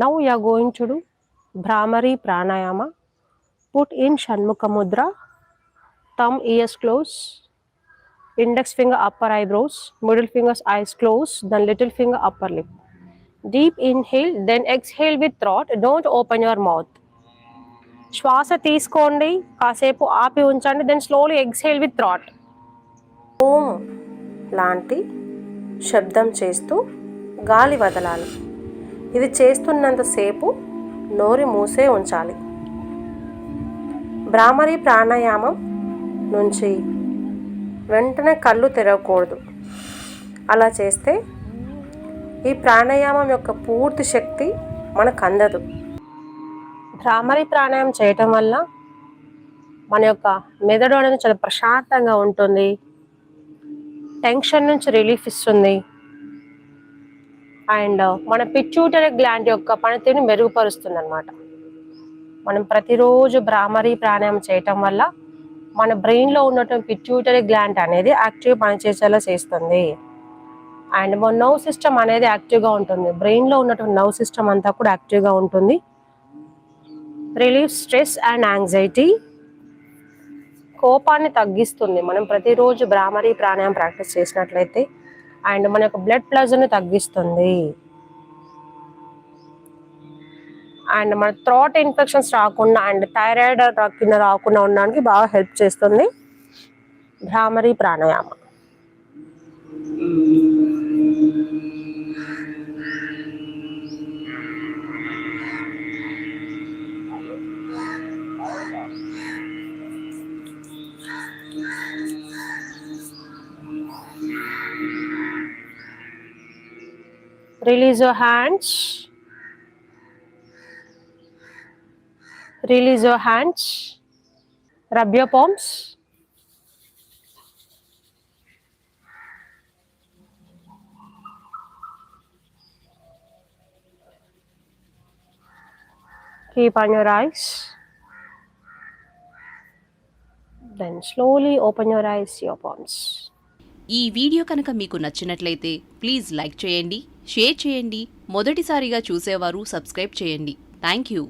Now we are going to do Bhramari Pranayama. Put in Shanmukha Mudra, thumb ears closed, index finger upper eyebrows, middle fingers eyes closed, then little finger upper lip. Deep inhale, then exhale with throat. Don't open your mouth. శ్వాస తీసుకోండి, కాసేపు ఆపి ఉంచండి, then slowly exhale with థ్రాట్. ఓం లాంటి శబ్దం చేస్తూ గాలి వదలాలి. ఇది చేస్తున్నంతసేపు నోరు మూసే ఉంచాలి. భ్రామరి ప్రాణాయామం నుంచి వెంటనే కళ్ళు తెరవకూడదు. అలా చేస్తే ఈ ప్రాణాయామం యొక్క పూర్తి శక్తి మనకు అందదు. భ్రామరి ప్రాణాయామం చేయటం వల్ల మన యొక్క మెదడు అనేది చాలా ప్రశాంతంగా ఉంటుంది, టెన్షన్ నుంచి రిలీఫ్ ఇస్తుంది, అండ్ మన పిట్యూటరీ గ్లాండ్ యొక్క పనితీరుని మెరుగుపరుస్తుంది అన్నమాట. మనం ప్రతిరోజు భ్రామరి ప్రాణాయామం చేయటం వల్ల మన బ్రెయిన్లో ఉన్నటువంటి పిట్యూటరీ గ్లాండ్ అనేది యాక్టివ్ పనిచేసేలా చేస్తుంది. అండ్ మన నర్వ్ సిస్టమ్ అనేది యాక్టివ్గా ఉంటుంది. బ్రెయిన్లో ఉన్నటువంటి నర్వ్ సిస్టమ్ అంతా కూడా యాక్టివ్గా ఉంటుంది. రిలీఫ్ స్ట్రెస్ అండ్ యాంగ్జైటీ, కోపాన్ని తగ్గిస్తుంది మనం ప్రతిరోజు భ్రామరి ప్రాణాయామం ప్రాక్టీస్ చేసినట్లయితే. అండ్ మన యొక్క బ్లడ్ ప్రెషర్ని తగ్గిస్తుంది. అండ్ మన థ్రోట్ ఇన్ఫెక్షన్స్ రాకుండా అండ్ థైరాయిడ్ కింద రాకుండా ఉండడానికి బాగా హెల్ప్ చేస్తుంది భ్రామరి ప్రాణాయామం. Release your hands. Release your hands. Rub your palms. Keep on your eyes. Then slowly open your eyes, your palms. ఈ వీడియో కనుక మీకు నచ్చినట్లయితే ప్లీజ్ లైక్ చేయండి, షేర్ చేయండి. మొదటిసారిగా చూసేవారు సబ్స్క్రైబ్ చేయండి. Thank you.